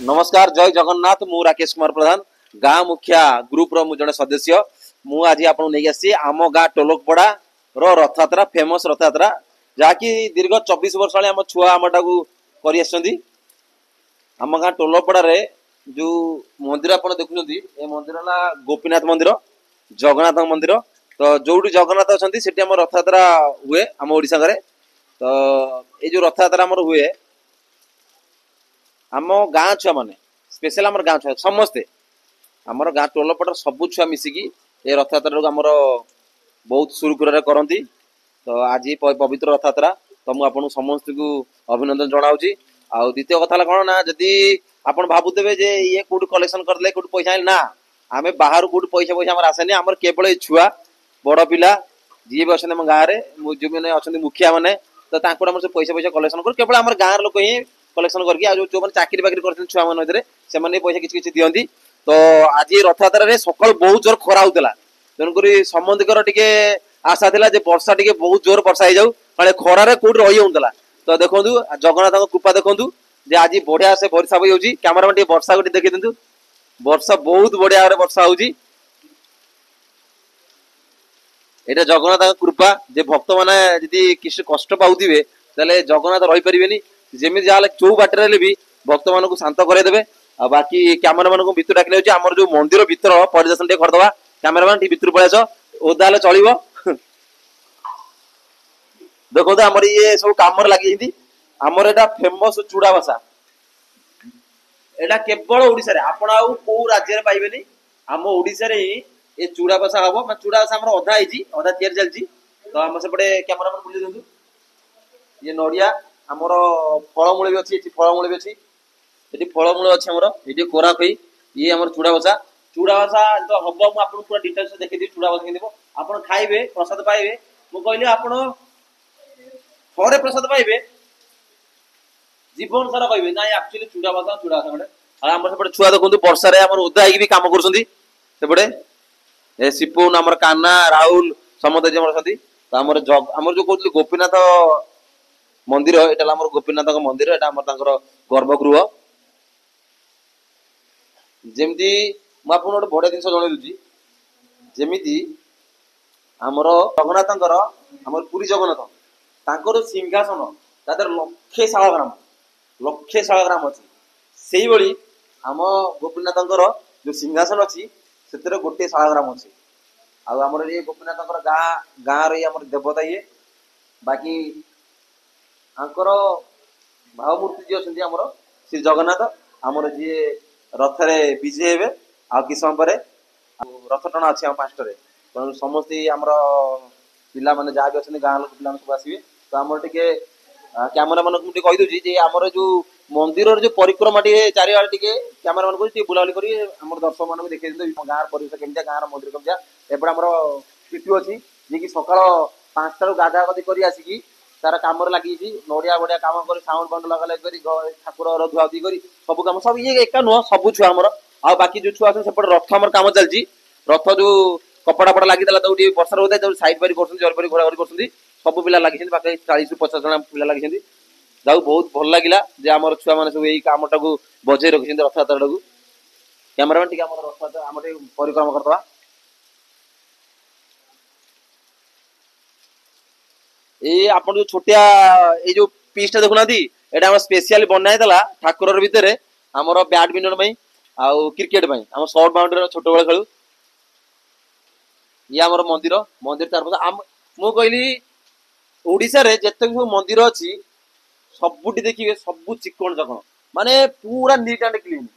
नमस्कार जय जगन्नाथ मु राकेश कुमार प्रधान गाँ मुखिया ग्रुप रो जड़े सदस्य मु आज आपको नहीं आसी आम गाँ टोलकपड़ा रो रथयात्रा फेमस रथयात्रा जहाँकि दीर्घ 24 वर्ष आम छुआ आमटा कर आम गाँ टोलकपड़ा जो मंदिर आप देखुं ये मंदिर है गोपीनाथ मंदिर जगन्नाथ मंदिर तो जो जगन्नाथ अच्छा से रथयात्रा हुए आम ओडिशा रे तो ये जो रथयात्रा आमर हुए आम गाँ छुआ मैंने स्पेशल आम गाँ छुआ समस्ते आमर गाँ टोलपटर सबू छुआ मिसिकी ये रथयात्रा आमर बहुत सुरुखुर करती तो आज पवित्र रथयात्रा तो मुझे समस्त को अभिनंदन जनाऊँगी आउ द्वितीय कथा कौन ना जदि आप भावुवे जे ये कौट कलेक्शन करदे कौट पैसा आने ना आम बाहर कौट पैसा पैसा आम आसेनि आम केवल छुआ बड़ पिला जी भी अच्छा गाँव में जो मैंने अच्छा मुखिया मैंने तो से पैसा पैसा कलेक्शन कर केवल आम गाँव लोक ही कलेक्शन करके जो मैंने चाकरी बाकरी करते छुआ मान से पैसा किसी दिखती तो आज रथयात्रा सकाल बहुत जोर खरा होता तेणुक संबंधिकर टे आशा था वर्षा टे बहुत जोर वर्षा हो जाऊ ना खरारे कौट रही होता तो देखो जगन्नाथ कृपा देखु जे आज बढ़िया से वर्षा भी होगी कैमरा टे वर्षा को देखी दिंतु वर्षा बहुत बढ़िया वर्षा होगी यहाँ जगन्नाथ कृपा जे भक्त मैंने जी किसी कष्ट पाऊे तेल जगन्नाथ रही पारे जमी जहाँ चौ बाटर भी भक्त मान शांत करदेवे आ बाकी कैमेरामैन को भितर डाकिले आम जो मंदिर भितर परिदर्शन करदे कैमेरामैन टी भितर पलैस ओदा हेल्ले चलो देखो आमर ये सब कम लगी आमर यहाँ फेमस चूड़ा भाषा यहाँ केवल ओडिशा रे आपण आउ को राज्य पाइबेनी आम ओडिशा रे ही ये चूड़ा भाषा हम मैं चूड़ा भाषा आम अधा अधा तैयारी चलती तो आम सेपटे कैमेरामैन बुले दिंतु ये नड़िया आमर फलमूल भी अच्छी फलमूल भी अच्छी ये फलमूल अच्छे आमर ये कोरा खई ये आम चूड़ा भाषा तो हम मुझे आपको पूरा डिटेल्स देखी चूड़ा भाषा के आप खाइबे प्रसाद पाइबे मुझे कहली आप थोड़े प्रसाद पाइबे जीवन सारा कहे ना एक्चुअली चूड़ा भाषा गोटे आम सेपटे छुआ देखो वर्षा ओदा होगी कम कर सिपुन आम काना राहुल समस्त जी तो आम जो कहते गोपीनाथ मंदिर यहाँ आम गोपीनाथ मंदिर यहाँ आम गर्भगृह जमी मुझे गोटे बढ़िया जिन जन दूसरी जमी आमर जगन्नाथ आम पुरी जगन्नाथ सिंहासन तादर लक्षे शाल ग्राम अच्छी से ही आम गोपीनाथ जो सिंहासन अच्छी से गोटे शाल ग्राम अच्छी आमर ये गोपीनाथ गाँव रही देवता ये बाकी आंकर भावमूर्ति जी अच्छे आमर श्री जगन्नाथ आमर जी रथरे विजय हे आ कि समय पर रथ टଣା अच्छी आम पांचटे तेणु समस्ते आमर पिला माने जहाँ भी अच्छे गाँव लोक पिला सब आसवे तो आमर टे कैमेरा मान को कहीदे जे आमर जो मंदिर जो परिक्रमा टे चारिआडे टे कैमेरा मान को बुलाबुली कर दर्शक मान देखते गाँव परिवेश केमती गाँव मंदिर केमती एपटे आमर पिटु अच्छी जी कि सका 5टार गाधा गाधी कर आसिकी तार कम लगी नड़िया बढ़िया कम कर साउंड बाउंड लगा लगे ठाकुर धुआधुई कर सब कम सब ये एका नुह सब छुआ आमर आ बाकी जो छुआ सेपटे रथ आम कम चलती रथ जो कपड़ा फपड़ा लगी वर्षा होता है साइड बारी कर जरी घोड़ा घोड़ी कर सब पिला लगी 40 ରୁ 50 जन पिला लगी जाऊ बहुत भल लगे जे आम छुआ मैंने सब यही कमटा को बजे रखी रथयात्रा टाक कैमेरामैन टी रथयात्रा आम परिक्रमा करदे ये आप जो छोटिया ये जो पीसटा देखुना यहाँ स्पेशल बनाई ठाकुर भितर आमर बैडमिंटन आउ क्रिकेट आम सर्ट बाउंड्री छोट बेले खेलु ये आमर मंदिर मंदिर चार पाँच मु कहली ओडिशा रे जिते सब मंदिर अच्छी सबुटी देखिए सब चिकन चकन माने पूरा नीट एंड क्लीन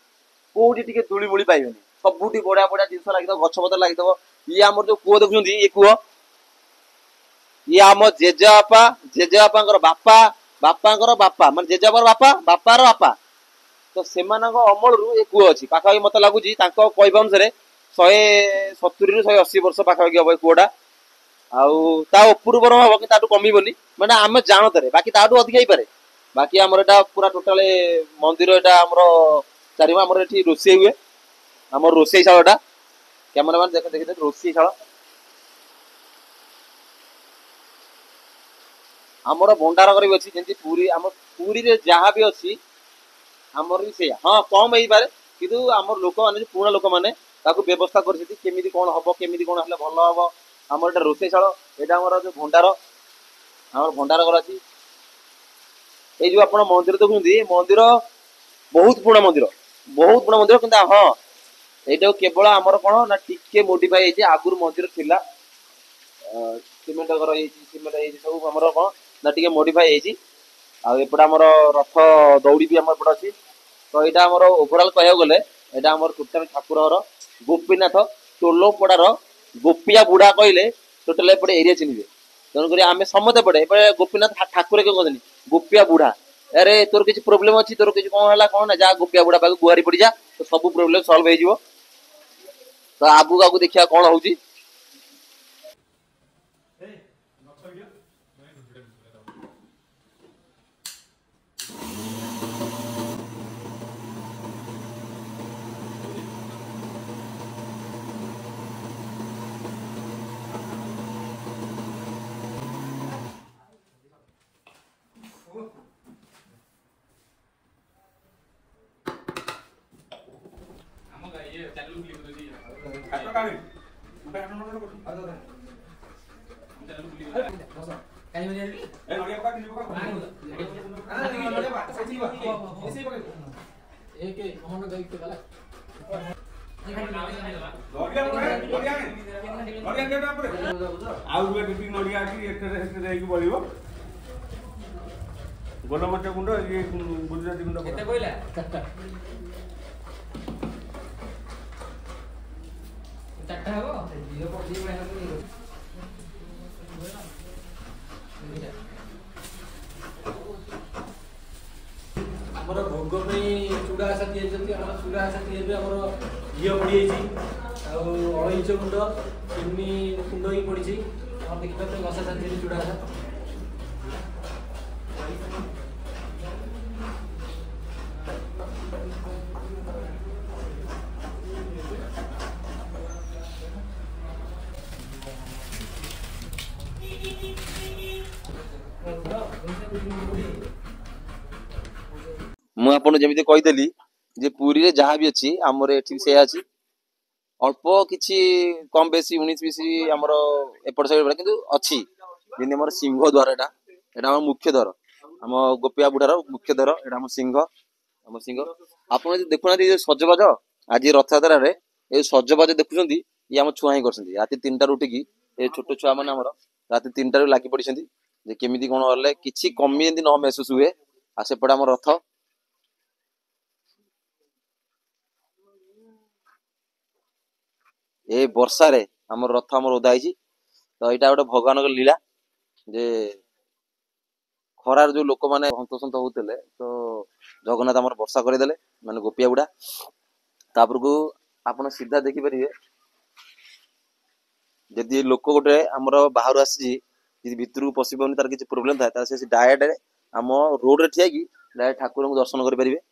कौटी टे धूली मूली पाइबे सबुटी बढ़िया बढ़िया जिन लगे गछपतर लगे ये आम जो कूह देखुं ये कूह ये आम जेजेबापा बापा बापा बापा मान जेजेबार बापा बापार बापा तो से अमल रु ये कूह अच्छी पाखापाखि मत लगुच कहवा अनुसार 170 ରୁ 180 वर्ष पाखापाखि हम कूहटा आउर बरम हम कि कमिबनी मैंने आम जानते बाकी ताठू अधिक हो पारे बाकी आमर एटा पूरा टोटाल मंदिर एटा आमर चारि आमर ये रोषे हुए आम रोषे शाला कैमेरामैन देखते रोषे शाला आमर भंडार कर भी अच्छी जमी पूरी आम पूरी जहाँ भी अच्छी आमर भी से हाँ कम हो पारे कि आम लोक मैंने पुणा लोक मैंने व्यवस्था करमी कौन हम केमी कौन हेल्ले भल हम आम एटा रोषेशाल यहाँ जो भंडार आम भंडार घर अच्छी ये जो आप मंदिर देखते मंदिर बहुत पुणा मंदिर कि हाँ यहाँ केवल आमर कौन ना टिके मोडिफाई आगुरी मंदिर थिला सीमेंट घर सीमेंट सब आम कौन ना टे मोडिफाई आउट आमर रथ दौड़ी भी आम एपटे अच्छी तो यहाँ आमर ओभरअल कह गले यहाँ आम टोटाल ठाकुर घर गोपीनाथ टोलपड़ार गोपिया बुढ़ा कहले टोटाल एपटे एरिया चिन्हे तेणुक आम समझे पड़े गोपीनाथ ठाकुर क्यों कहते गोपिया बुढ़ा अरे तोर किसी प्रोब्लेम अच्छी तोर किसी कौन है कौन जा गोपिया बुढ़ा पाक गुहारी पड़ जा तो सब प्रोब्लेम सल्व हो तो आगू आगू देखा कौन हो गोलमरिच गुंड ये गुजराती गुंड केते कहला चारटा हबो दियो पडी में हमर भोग पे चूड़ा आसा दिए जति हमर चूड़ा आसा दिए भी हमर घियो पड़ी छि आ अळीच गुंड चिन्नी गुंड ही पड़ी छि हम देखिबा तो गसा दिए चूड़ा आसा मुझे जमी कहीदेली जे पुरी रे जहाँ भी अच्छी आमर एठी से अच्छी अल्प किछि कम बेसी 19-20 आमर एपट साइड किंतु अच्छी जेने हमर सिंह द्वार एटा हमर मुख्य द्वार आम गोपिया बुढ़ार मुख्य द्वार एटा हम सिंह आपन देखुना सजबाज आज रथयात्रा रे ए सजबाज देखुछंती ये आम छुआ ही करछंती राति 3टा उठिकी ए छोट छुआ माने हमर राति 3टा लागी पड़िछंती जे केमिति कोन हले किछि कमी एंदी न महसूस हुए आ सेपट आम रथ ए वर्षा रे हमर रथ हमर ओदा हिची तो एटा गोटे भगवान लीला जे खरार जो लोक माने हंतसंत होते तो जगन्नाथ हमर वर्षा करदेले माने गोपिया बुढ़ा तापर को आपण सीधा देखि परिबे जदि लोक गोटे हमर बाहर आसी जदि भितर को पसि पउनी तार किछि प्रॉब्लम थाए ता से डायरेक्ट हम रोड रे ठिया की डायरेक्ट ठाकुर को दर्शन करि परिबे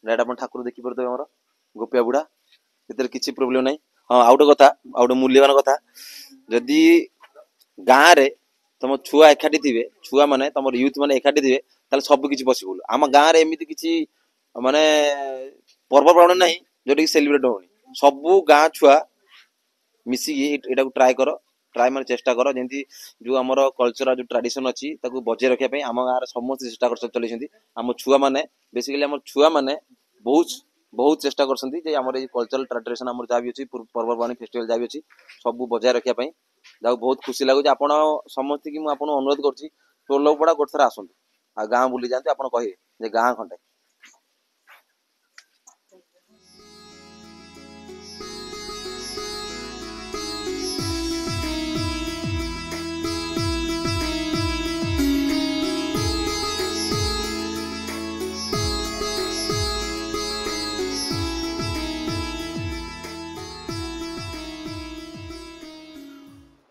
डायरेक्ट आपण ठाकुर देखि परते हमर गोपिया बुढ़ा भीतर किछि प्रॉब्लम नाही हाँ आउट कथा आउट मूल्यवान कथा जदि गाँव रे तुम छुआ एकाठी थे छुआ माने तुम यूथ माने एकाठी थे ताले सब किछि पॉसिबल आम गाँव रे एमिति किछि माने पर्वपर्वाणी नाही जोटी सेलिब्रेट होनी सब गाँ छुआ मिसिकी एटा को ट्राई माने चेष्टा कर जेंति जो हमर कल्चर जो ट्रेडिशन अछि ताको बजे रखिया पई आम गाँव रे समस्त चेष्टा कर चलेछंती आम छुआ माने बेसिकली हमर छुआ माने बहुत चेष्टा करछंती जे हमर ए कल्चरल ट्रेडिशन हमर जा भी अछि पर्वपर्वाणी फेस्टिवल जा भी अछि सब बजाय रखिया पई जाऊ बहुत खुशी लागु जे आपण समस्त की मु आपण अनुरोध करछि टोलपड़ा गोट थरा आसंतु आ गाँ बुली जानते आपण कहे जे गाँ खंडे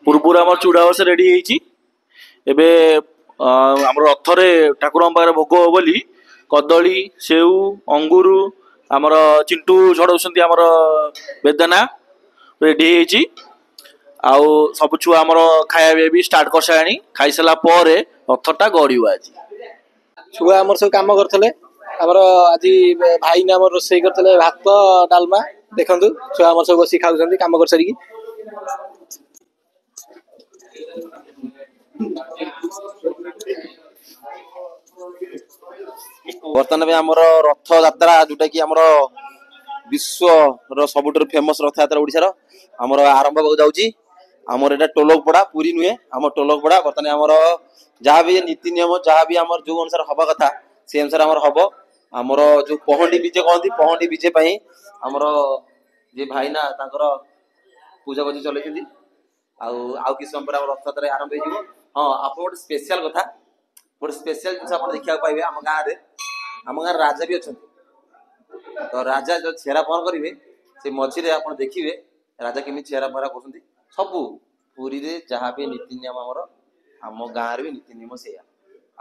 पूर्व आम चूड़ा बस रेडी एबे आम रथरे ठाकुर पाखे भोग हो बोली कदली सेऊ अंगूर आमर चिंटू छड़ाऊँ आमर बेदना रेडी आउ सब छुआ आमर खाया भी स्टार्ट कर सारे खाई सारा पर रथटा गड़ आज छुआ आमर सब कम करते ଆମର ଆଜି ଭାଇନା ଆମର ରୋଷେଇ କରିଥିଲେ ଭାତ ଡାଲମା। ଦେଖନ୍ତୁ ଛୁଆ ଆମର ସବୁ ବସିକି ଖାଉଛନ୍ତି କାମ କରିସାରିକି। ବର୍ତ୍ତମାନ ପାଇଁ ଆମର ରଥଯାତ୍ରା ଯୋଉଟା କି ଆମର ବିଶ୍ୱର ସବୁଠାରୁ ଫେମସ ରଥଯାତ୍ରା ଓଡିଶାର ଆମର ଆରମ୍ଭ ହେବାକୁ ଯାଉଛି। ଆମର ଏଇଟା ଟୋଲକପଡା, ପୁରୀ ନୁହେଁ, ଆମ ଟୋଲକପଡା। ବର୍ତ୍ତମାନ ଆମର ଯାହା ବି ନୀତି ନିୟମ, ଯାହା ବି ଆମର ଯୋଉ ଅନୁସାରେ ହବା କଥା ସେ ଅନୁସାରେ ଆମର ହବ। ଆମର ଯୋଉ ପହଣ୍ଡି ବିଜେ କହନ୍ତି, ପହଣ୍ଡି ବିଜେ ପାଇଁ ଆମର ଯେ ଭାଇନା ତାଙ୍କର ପୂଜା ପୂଜି ଚଲେଇଛନ୍ତି। ଆଉ କିଛି ସମୟ ପରେ ଆମର ରଥଯାତ୍ରା ଆରମ୍ଭ ହେଇଯିବ। ହଁ, ଆପଣ ଗୋଟେ ସ୍ପେଶାଲ କଥା, ଗୋଟେ ସ୍ପେଶାଲ ଜିନିଷ ଆପଣ ଦେଖିବାକୁ ପାଇବେ ଆମ ଗାଁରେ ରାଜା ବି ଅଛନ୍ତି। ତ ରାଜା ଯୋଉ ଛେରା ପହଁରା କରିବେ ସେ ମଝିରେ ଆପଣ ଦେଖିବେ ରାଜା କେମିତି ଛେରା ପହଁରା କରୁଛନ୍ତି। ସବୁ ପୁରୀରେ ଯାହା ବି ନୀତି ନିୟମ ଆମର, ଆମ ଗାଁରେ ବି ନୀତି ନିୟମ ସେଇଆ।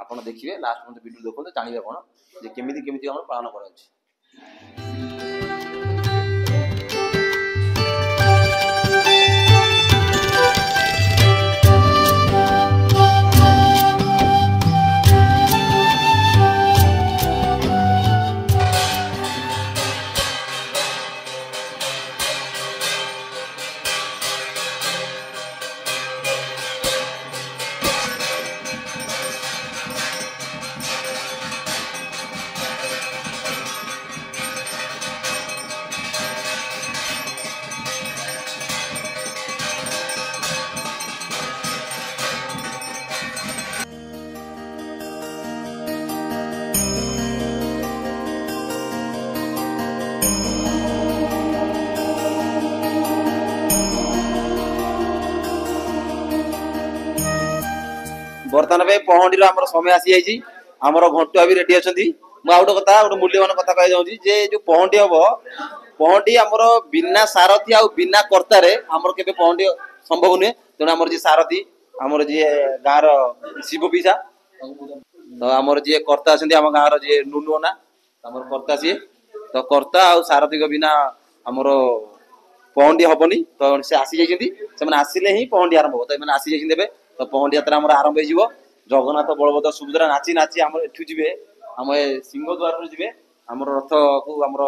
ଆପଣ ଦେଖିବେ, ଲାଷ୍ଟ ପର୍ଯ୍ୟନ୍ତ ଭିଡ଼ିଓ ଦେଖନ୍ତୁ, ଜାଣିବେ ଆପଣ ଯେ କେମିତି କେମିତି ଆମର ପାଳନ କରାଯାଉଛି। ବର୍ତ୍ତମାନ ପାଇଁ ପହଣ୍ଡିର ଆମର ସମୟ ଆସିଯାଇଛି। ଆମର ଘଣ୍ଟୁଆ ବି ରେଡି ଅଛନ୍ତି। ମୁଁ ଆଉ ଗୋଟେ ମୂଲ୍ୟବାନ କଥା କହିବାକୁ ଚାହୁଁଛି ଯେ ଯୋଉ ପହଣ୍ଡି ହବ, ପହଣ୍ଡି ଆମର ବିନା ସାରଥି ଆଉ ବିନା କର୍ତ୍ତାରେ ଆମର କେବେ ପହଣ୍ଡି ସମ୍ଭବ ନୁହେଁ। ତେଣୁ ଆମର ଯିଏ ସାରଥି, ଆମର ଯିଏ ଗାଁର ଶିବ ପିସା, ତ ଆମର ଯିଏ କର୍ତ୍ତା ଅଛନ୍ତି ଆମ ଗାଁର ଯିଏ ନୁନୁ ନା ଆମର କର୍ତ୍ତା ସିଏ, ତ କର୍ତ୍ତା ଆଉ ସାରଥିଙ୍କ ବିନା ଆମର ପହଣ୍ଡି ହବନି। ତ ସେ ଆସି ଯାଇଛନ୍ତି, ସେମାନେ ଆସିଲେ ହିଁ ପହଣ୍ଡି ଆରମ୍ଭ ହବ। ତ ଏମାନେ ଆସି ଯାଇଛନ୍ତି ଏବେ, ତ ପହଣ୍ଡି ଯାତ୍ରା ଆମର ଆରମ୍ଭ ହେଇଯିବ। ଜଗନ୍ନାଥ, ବଳଭଦ୍ର, ସୁଭଦ୍ରା ନାଚି ନାଚି ଆମର ଏଠୁ ଯିବେ, ଆମ ଏ ସିଂହ ଦ୍ୱାରରୁ ଯିବେ ଆମର ରଥକୁ, ଆମର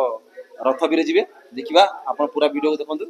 ରଥ ବିରେ ଯିବେ। ଦେଖିବା, ଆପଣ ପୁରା ଭିଡିଓକୁ ଦେଖନ୍ତୁ।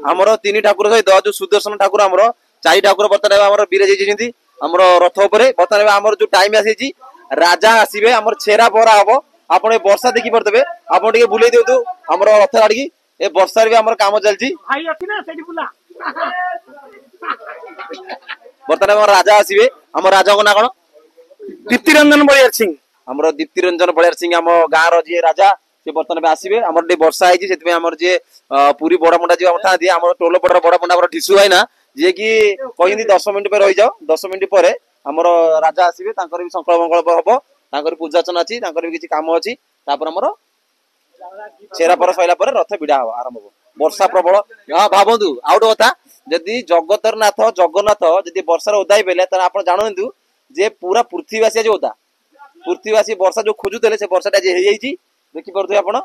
ଆମର ତିନି ଠାକୁର ସହିତ ଯୋଉ ସୁଦର୍ଶନ ଠାକୁର ଆମର ଚାରି ଠାକୁର ବର୍ତ୍ତମାନ ଆମର ବିରାଜ ହେଇଛନ୍ତି ଆମର ରଥ ଉପରେ। ବର୍ତ୍ତମାନ ଆମର ଯୋଉ ଟାଇମ ଆସିଛି ରାଜା ଆସିବେ, ଆମର ଛେରା ପହରା ହବ। ଆପଣ ଏ ବର୍ଷା ଦେଖି ପାରୁଥିବେ, ଆପଣ ଟିକେ ବୁଲେଇ ଦିଅନ୍ତୁ ଆମର ରଥ ଆଡିକି। ଏ ବର୍ଷାରେ ବି ଆମର କାମ ଚାଲିଛି। ବର୍ତ୍ତମାନ ଆମର ରାଜା ଆସିବେ। ଆମ ରାଜାଙ୍କ ନାଁ କଣ? ଦୀପ୍ତି ରଞ୍ଜନ ବଳିଆର ସିଂ। ଆମର ଦୀପ୍ତି ରଞ୍ଜନ ବଳିଆର ସିଂ ଆମ ଗାଁର ଯିଏ ରାଜା, ସେ ବର୍ତ୍ତମାନ ଆସିବେ। ଆମର ଟିକେ ବର୍ଷା ହେଇଛି, ସେଥିପାଇଁ ଆମର ଯିଏ ପୁରୀ ବଡ ପଣ୍ଡା ଯିଏ ଆମର ଥାନ୍ତି, ଆମର ଟୋଲ ପଡର ବଡ ପଣ୍ଡା ଆମର ଢିସୁ ଭାଇନା, ଯିଏ କି କହିଛନ୍ତି 10 ମିନିଟ୍ ପାଇଁ ରହିଯାଅ। 10 ମିନିଟ୍ ପରେ ଆମର ରାଜା ଆସିବେ, ତାଙ୍କର ବି ସଂକଳ୍ପ ମଙ୍ଗଳପ ହବ, ତାଙ୍କର ବି ପୂଜାର୍ଚ୍ଚନା ଅଛି, ତାଙ୍କର ବି କିଛି କାମ ଅଛି। ତାପରେ ଆମର ଛେରା ପହରା ସରିଲା ପରେ ରଥ ଭିଡା ହବ, ଆରମ୍ଭ ହବ। ବର୍ଷା ପ୍ରବଳ। ହଁ ଭାବନ୍ତୁ ଆଉ ଗୋଟେ କଥା, ଯଦି ଜଗତର ନାଥ ଜଗନ୍ନାଥ ଯଦି ବର୍ଷାରେ ଓଦା ହେଇପାରିଲେ, ତାହେଲେ ଆପଣ ଜାଣନ୍ତୁ ଯେ ପୁରା ପୃଥିବୀବାସୀ ଆଜି ଓଦା। ପୃଥିବୀବାସୀ ବର୍ଷା ଯୋଉ ଖୋଜୁଥିଲେ, ସେ ବର୍ଷାଟା ଆଜି ହେଇଯାଇଛି। ଦେଖିପାରୁଥିବେ ଆପଣ।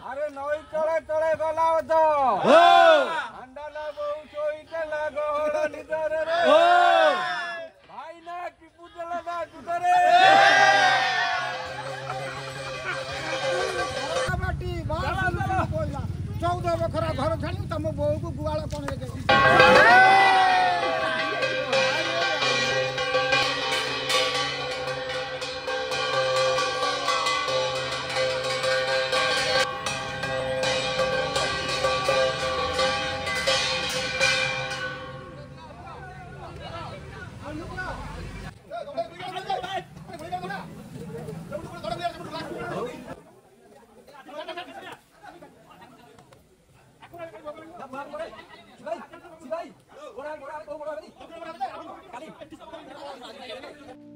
अरे नई चले चले गला तो अंडाला बहु चोईते लागो होला निदरे रे भाई ना की पुजला ना जुदरे बाटी बाला बोला 14 बखरा घर छाणी तम बहु को गुवाला पणे भाई